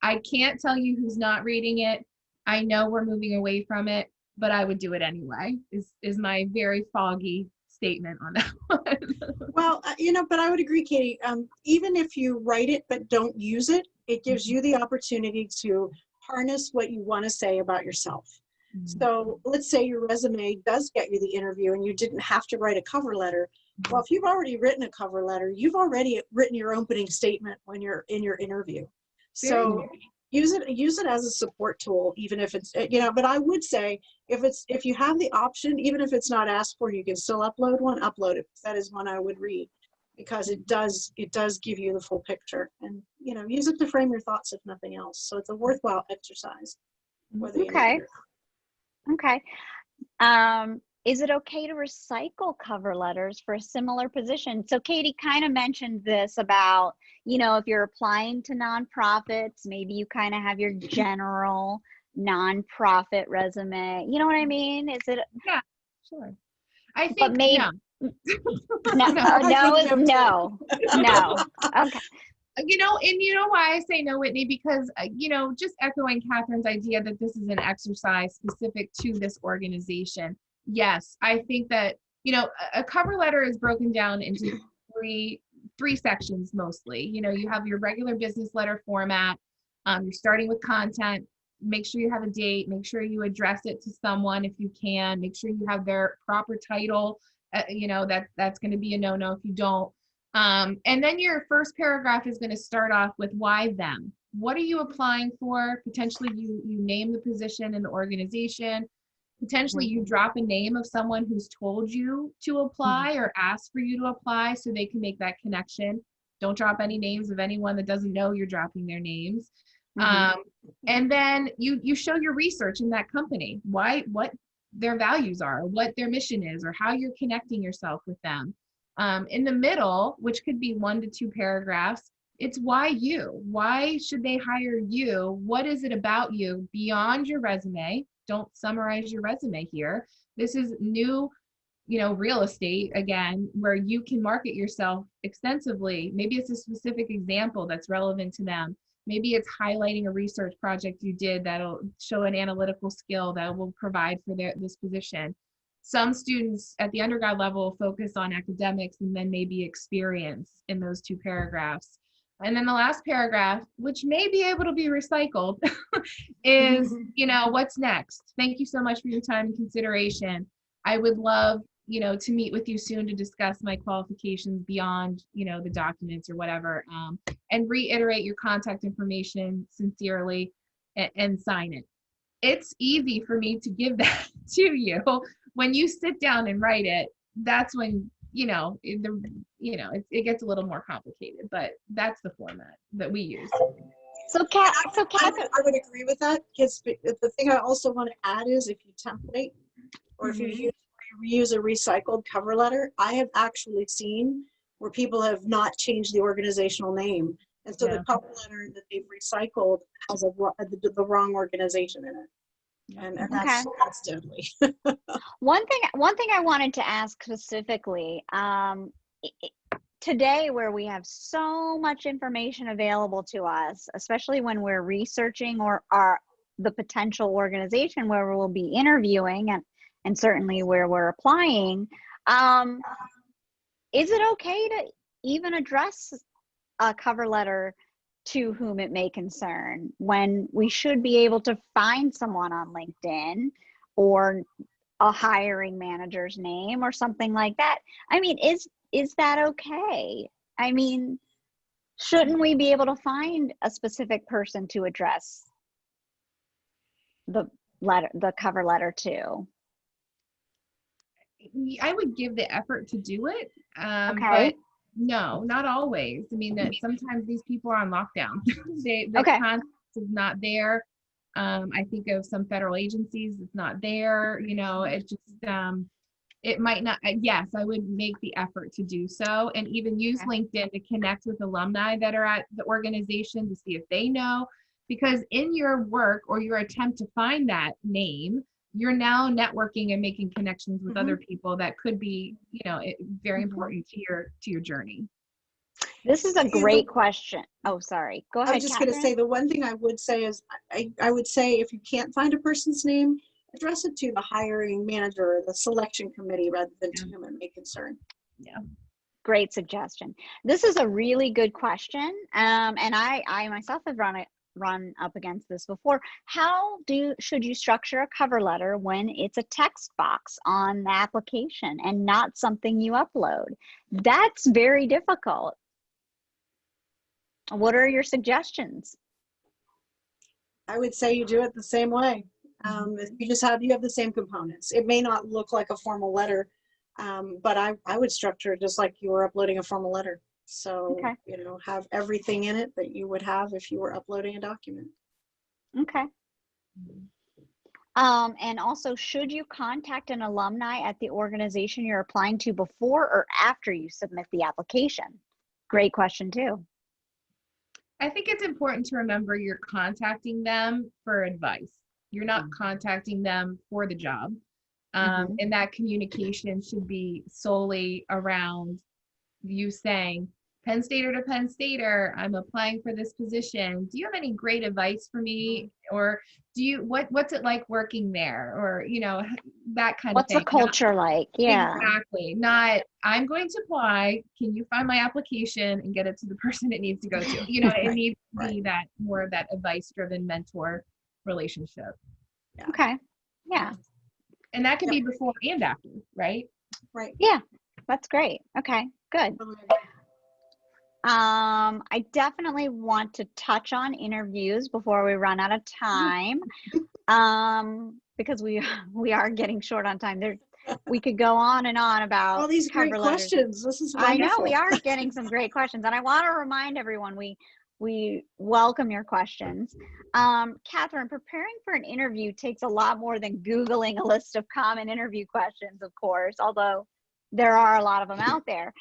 I can't tell you who's not reading it. I know we're moving away from it, but I would do it anyway, is my very foggy statement on that one. Well, you know, but I would agree, Katie. Even if you write it but don't use it, it gives you the opportunity to harness what you want to say about yourself. So let's say your resume does get you the interview and you didn't have to write a cover letter. Well, if you've already written a cover letter, you've already written your opening statement when you're in your interview. So use it as a support tool, even if it's, you know, but I would say if you have the option, even if it's not asked for, you can still upload it. That is one I would read, because it does give you the full picture, and, you know, use it to frame your thoughts if nothing else. So it's a worthwhile exercise. Okay. Is it okay to recycle cover letters for a similar position? So Katie kind of mentioned this about, you know, if you're applying to nonprofits, maybe you kind of have your general nonprofit resume. You know what I mean? Is it? Yeah, sure. I think, but maybe, no. Okay. You know, and you know why I say no, Whitney, because, you know, just echoing Catherine's idea that this is an exercise specific to this organization. Yes, I think that, you know, a cover letter is broken down into three sections mostly. You know, you have your regular business letter format. You're starting with content. Make sure you have a date. Make sure you address it to someone if you can. Make sure you have their proper title. You know, that's going to be a no-no if you don't. And then your first paragraph is going to start off with why them. What are you applying for? Potentially you name the position in the organization. Potentially you drop a name of someone who's told you to apply or asked for you to apply so they can make that connection. Don't drop any names of anyone that doesn't know you're dropping their names. And then you show your research in that company, what their values are, what their mission is, or how you're connecting yourself with them. In the middle, which could be 1 to 2 paragraphs, it's why you. Why should they hire you? What is it about you beyond your resume? Don't summarize your resume here. This is new, real estate, again, where you can market yourself extensively. Maybe it's a specific example that's relevant to them. Maybe it's highlighting a research project you did that'll show an analytical skill that will provide for this position. Some students at the undergrad level focus on academics and then maybe experience in those 2 paragraphs. And then the last paragraph, which may be able to be recycled, is, what's next? Thank you so much for your time and consideration. I would love, to meet with you soon to discuss my qualifications beyond, the documents or whatever, and reiterate your contact information sincerely and sign it. It's easy for me to give that to you. When you sit down and write it, that's when, it gets a little more complicated, but that's the format that we use. So I would agree with that, because the thing I also want to add is if you template or if you use a recycled cover letter, I have actually seen where people have not changed the organizational name. And so the cover letter that they've recycled has the wrong organization in it. And that's deadly. One thing I wanted to ask specifically, today where we have so much information available to us, especially when we're researching or the potential organization where we'll be interviewing and certainly where we're applying, is it okay to even address a cover letter to whom it may concern when we should be able to find someone on LinkedIn or a hiring manager's name or something like that? I mean, is that okay? I mean, shouldn't we be able to find a specific person to address the cover letter to? I would give the effort to do it. Okay. But no, not always. I mean, that sometimes these people are on lockdown. The contact is not there. I think of some federal agencies, it's not there. It just, it might not. Yes, I would make the effort to do so, and even use LinkedIn to connect with alumni that are at the organization to see if they know. Because in your work or your attempt to find that name, you're now networking and making connections with other people that could be, very important to your journey. This is a great question. Oh, sorry. Go ahead. I was just going to say, the one thing I would say is I would say if you can't find a person's name, address it to the hiring manager or the selection committee rather than to whom it may concern. Yeah. Great suggestion. This is a really good question. And I myself have run up against this before. How should you structure a cover letter when it's a text box on the application and not something you upload? That's very difficult. What are your suggestions? I would say you do it the same way. You have the same components. It may not look like a formal letter, but I would structure it just like you were uploading a formal letter. So, have everything in it that you would have if you were uploading a document. Okay. And also, should you contact an alumni at the organization you're applying to before or after you submit the application? Great question too. I think it's important to remember you're contacting them for advice. You're not contacting them for the job. And that communication should be solely around you saying, Penn Stater to Penn Stater, I'm applying for this position. Do you have any great advice for me? Or what's it like working there? Or, that kind of thing. What's the culture like? Yeah. Exactly. Not, I'm going to apply. Can you find my application and get it to the person it needs to go to? It needs to be that more of that advice-driven mentor relationship. Yeah. Okay. Yeah. And that can be before and after, right? Right. Yeah. That's great. Okay. Good. I definitely want to touch on interviews before we run out of time, because we are getting short on time. We could go on and on about all these great cover letters. questions. This is I wonderful. know we are getting some great questions, and I want to remind everyone we welcome your questions. Catherine, preparing for an interview takes a lot more than Googling a list of common interview questions, of course, although there are a lot of them out there.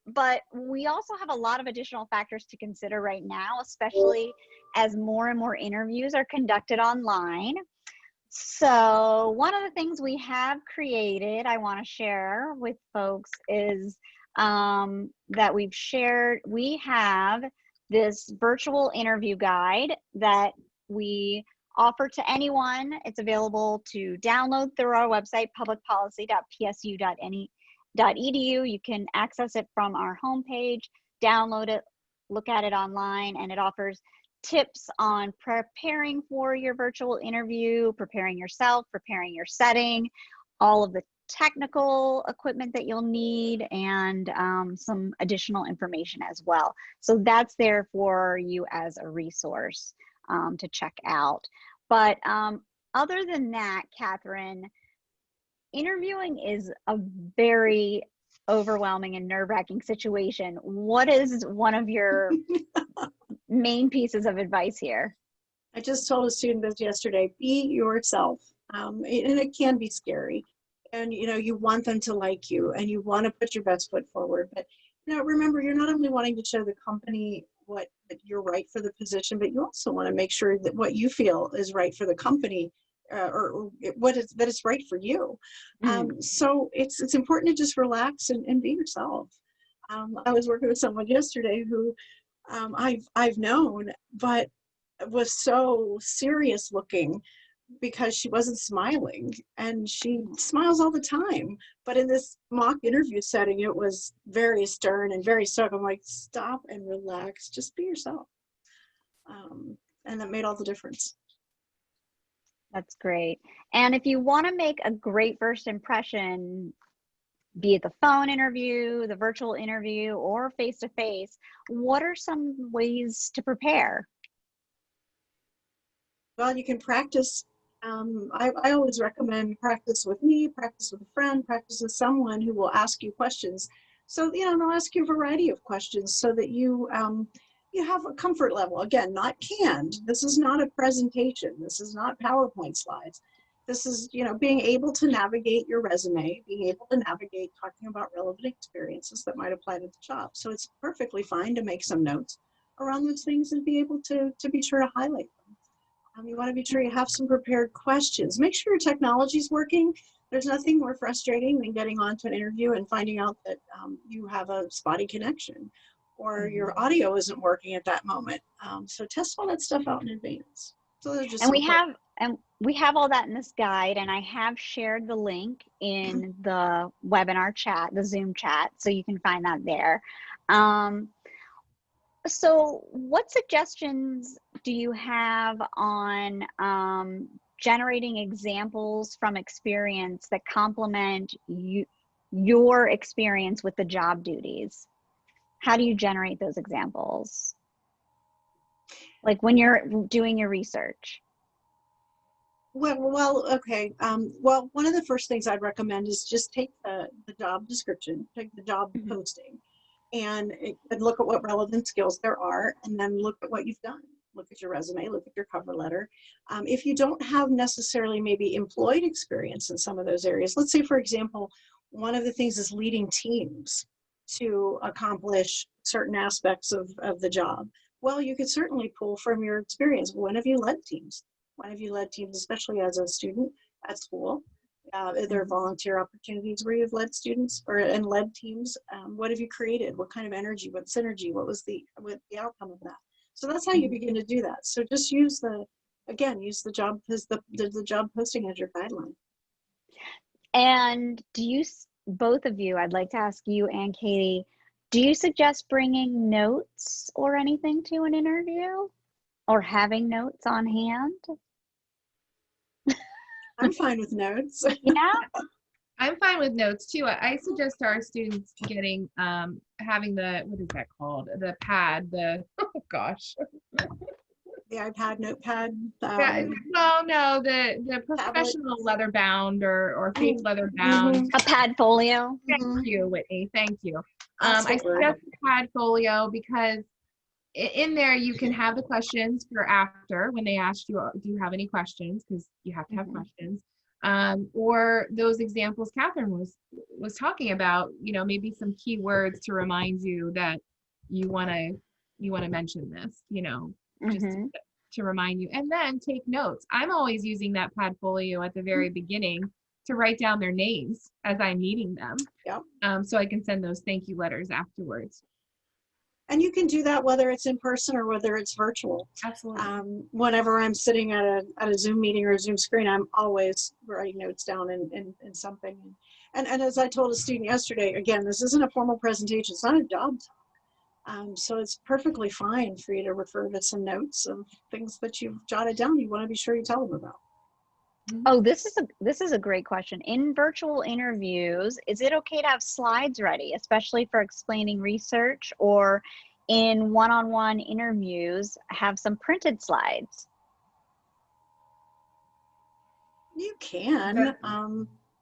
But we also have a lot of additional factors to consider right now, especially as more and more interviews are conducted online. So one of the things we have created, I want to share with folks, is that we have this virtual interview guide that we offer to anyone. It's available to download through our website, publicpolicy.psu.edu. You can access it from our homepage, download it, look at it online, and it offers tips on preparing for your virtual interview, preparing yourself, preparing your setting, all of the technical equipment that you'll need, and some additional information as well. So that's there for you as a resource to check out. But other than that, Catherine, interviewing is a very overwhelming and nerve-wracking situation. What is one of your main pieces of advice here? I just told a student this yesterday, be yourself. And it can be scary. And, you want them to like you and you want to put your best foot forward. But, remember, you're not only wanting to show the company that you're right for the position, but you also want to make sure that what you feel is right for the company, or that is right for you. So it's important to just relax and be yourself. I was working with someone yesterday who I've known, but was so serious looking because she wasn't smiling, and she smiles all the time. But in this mock interview setting, it was very stern and very stoic. I'm like, stop and relax, just be yourself. And that made all the difference. That's great. And if you want to make a great first impression, be it the phone interview, the virtual interview, or face-to-face, what are some ways to prepare? Well, you can practice. I always recommend practice with me, practice with a friend, practice with someone who will ask you questions. So, they'll ask you a variety of questions so that you have a comfort level. Again, not canned. This is not a presentation. This is not PowerPoint slides. This is, being able to navigate your resume, being able to navigate talking about relevant experiences that might apply to the job. So it's perfectly fine to make some notes around those things and be able to be sure to highlight them. You want to be sure you have some prepared questions. Make sure your technology is working. There's nothing more frustrating than getting onto an interview and finding out that you have a spotty connection or your audio isn't working at that moment. So test all that stuff out in advance. So they're just we have all that in this guide, and I have shared the link in the webinar chat, the Zoom chat, so you can find that there. So what suggestions do you have on generating examples from experience that complement your experience with the job duties? How do you generate those examples? Like when you're doing your research? Well, okay. Well, one of the first things I'd recommend is just take the job description, take the job posting, and look at what relevant skills there are, and then look at what you've done. Look at your resume, look at your cover letter. If you don't have necessarily maybe employed experience in some of those areas, let's say, for example, one of the things is leading teams to accomplish certain aspects of the job. Well, you could certainly pull from your experience. When have you led teams? When have you led teams, especially as a student at school? Are there volunteer opportunities where you've led students and led teams? What have you created? What kind of energy? What synergy? What was the outcome of that? So that's how you begin to do that. So just use the job as the job posting as your guideline. And both of you, I'd like to ask you and Katie, do you suggest bringing notes or anything to an interview, or having notes on hand? I'm fine with notes. Yeah. I'm fine with notes too. I suggest to our students getting having the, what is that called? The pad, the oh gosh. The iPad, notepad. Well, no, the professional leather bound or fake leather bound. A pad folio. Thank you, Whitney. Thank you. I suggest the pad folio because in there you can have the questions for after when they ask you, do you have any questions? Because you have to have questions. Or those examples Catherine was talking about, you know, maybe some key words to remind you that you want to mention this, you know, just to remind you, and then take notes. I'm always using that pad folio at the very beginning to write down their names as I'm meeting them. Yep. So I can send those thank you letters afterwards. And you can do that whether it's in person or whether it's virtual. Absolutely. Whenever I'm sitting at a Zoom meeting or a Zoom screen, I'm always writing notes down in something. And as I told a student yesterday, again, this isn't a formal presentation. It's not a job talk. So it's perfectly fine for you to refer to some notes of things that you've jotted down. You want to be sure you tell them about. Oh, this is a great question. In virtual interviews, is it okay to have slides ready, especially for explaining research, or in one-on-one interviews, have some printed slides? You can,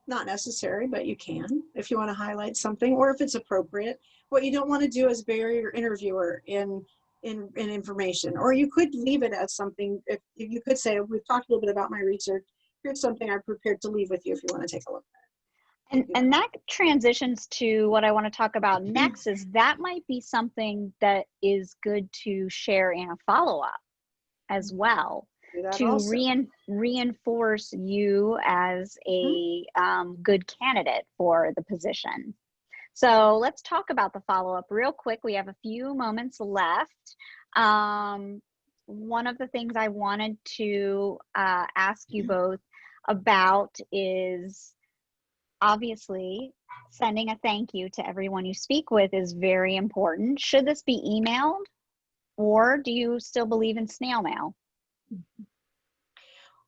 not necessary, but you can if you want to highlight something or if it's appropriate. What you don't want to do is bury your interviewer in information, or you could leave it as something. If you could say, we've talked a little bit about my research. Here's something I'm prepared to leave with you if you want to take a look at it. And that transitions to what I want to talk about next, is that might be something that is good to share in a follow-up as well, to reinforce you as a good candidate for the position. So let's talk about the follow-up real quick. We have a few moments left. One of the things I wanted to ask you both about is, obviously, sending a thank you to everyone you speak with is very important. Should this be emailed, or do you still believe in snail mail?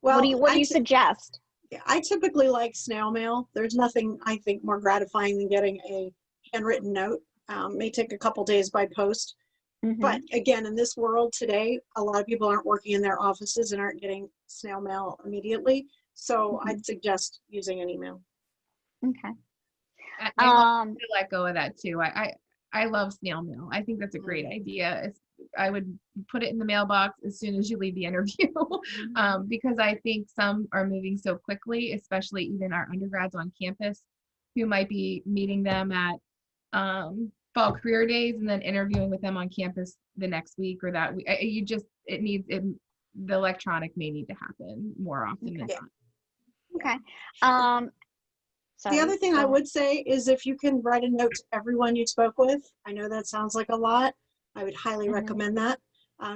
Well, what do you suggest? I typically like snail mail. There's nothing I think more gratifying than getting a handwritten note. May take a couple days by post. But again, in this world today, a lot of people aren't working in their offices and aren't getting snail mail immediately. So I'd suggest using an email. Okay. I let go of that too. I love snail mail. I think that's a great idea. I would put it in the mailbox as soon as you leave the interview, because I think some are moving so quickly, especially even our undergrads on campus who might be meeting them at fall career days and then interviewing with them on campus the next week or that week. The electronic may need to happen more often than not. Okay. The other thing I would say is if you can write a note to everyone you spoke with. I know that sounds like a lot. I would highly recommend that.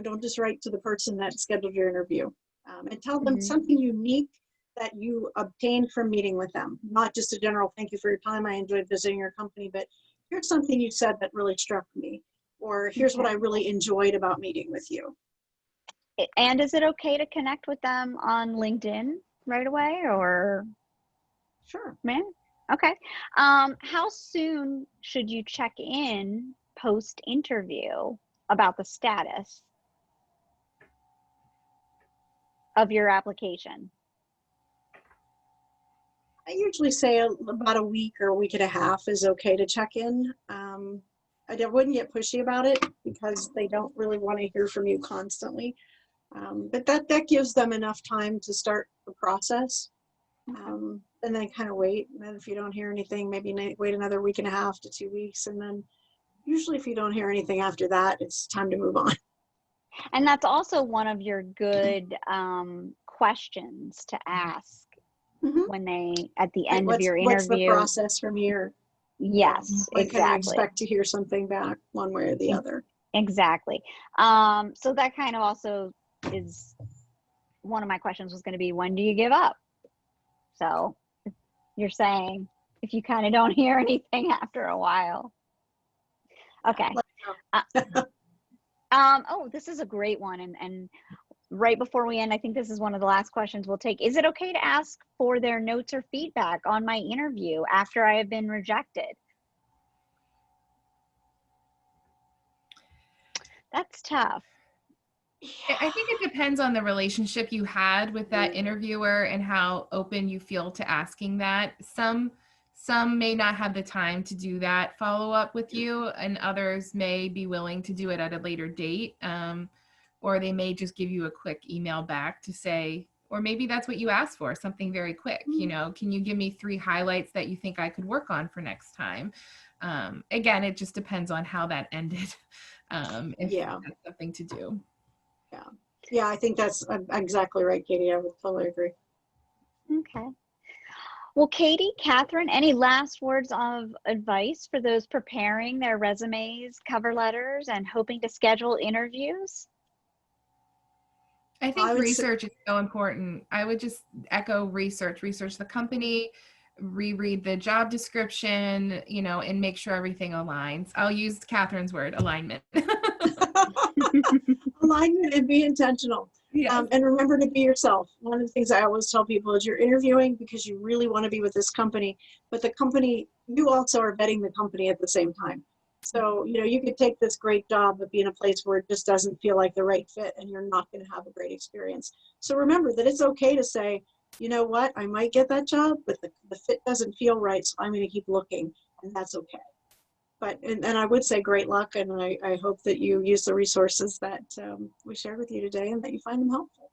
Don't just write to the person that scheduled your interview, and tell them something unique that you obtained from meeting with them. Not just a general thank you for your time. I enjoyed visiting your company, but here's something you said that really struck me, or here's what I really enjoyed about meeting with you. And is it okay to connect with them on LinkedIn right away, or? Sure. Man. Okay. How soon should you check in post-interview about the status of your application? I usually say about a week or a week and a half is okay to check in. I wouldn't get pushy about it because they don't really want to hear from you constantly. But that gives them enough time to start the process. And then kind of wait. And then if you don't hear anything, maybe wait another week and a half to 2 weeks. And then usually if you don't hear anything after that, it's time to move on. And that's also one of your good questions to ask when at the end of your interview. What's the process from here? Yes, when exactly. Can I expect to hear something back one way or the other? Exactly. So that kind of also is one of my questions was going to be, when do you give up? So you're saying if you kind of don't hear anything after a while. Okay. Oh, this is a great one. And right before we end, I think this is one of the last questions we'll take. Is it okay to ask for their notes or feedback on my interview after I have been rejected? That's tough. I think it depends on the relationship you had with that interviewer and how open you feel to asking that. Some may not have the time to do that follow up with you, and others may be willing to do it at a later date. Or they may just give you a quick email back to say, or maybe that's what you asked for, something very quick. You know, can you give me 3 highlights that you think I could work on for next time? Again, it just depends on how that ended. If that's something to do. Yeah, I think that's exactly right, Katie. I would totally agree. Okay. Well, Katie, Catherine, any last words of advice for those preparing their resumes, cover letters, and hoping to schedule interviews? I think research is so important. I would just echo research the company, reread the job description, you know, and make sure everything aligns. I'll use Catherine's word, alignment. Alignment and be intentional. Yes. And remember to be yourself. One of the things I always tell people is you're interviewing because you really want to be with this company, but the company, you also are vetting the company at the same time. So, you know, you could take this great job, but be in a place where it just doesn't feel like the right fit and you're not going to have a great experience. So remember that it's okay to say, you know what, I might get that job, but the fit doesn't feel right, so I'm going to keep looking, and that's okay. But, and I would say great luck, and I hope that you use the resources that we shared with you today and that you find them helpful.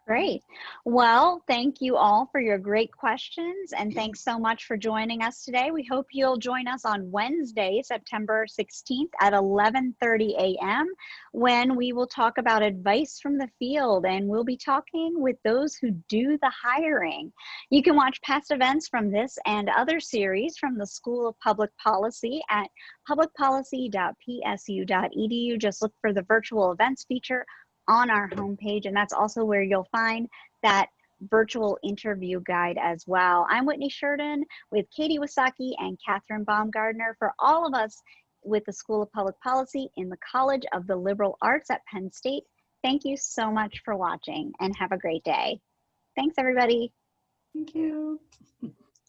Great. Well, thank you all for your great questions, and thanks so much for joining us today. We hope you'll join us on Wednesday, September 16th at 11:30 a.m. when we will talk about advice from the field, and we'll be talking with those who do the hiring. You can watch past events from this and other series from the School of Public Policy at publicpolicy.psu.edu. Just look for the virtual events feature on our homepage, and that's also where you'll find that virtual interview guide as well. I'm Whitney Sheridan with Katie Wysocki and Catherine Baumgardner for all of us with the School of Public Policy in the College of the Liberal Arts at Penn State. Thank you so much for watching and have a great day. Thanks, everybody. Thank you.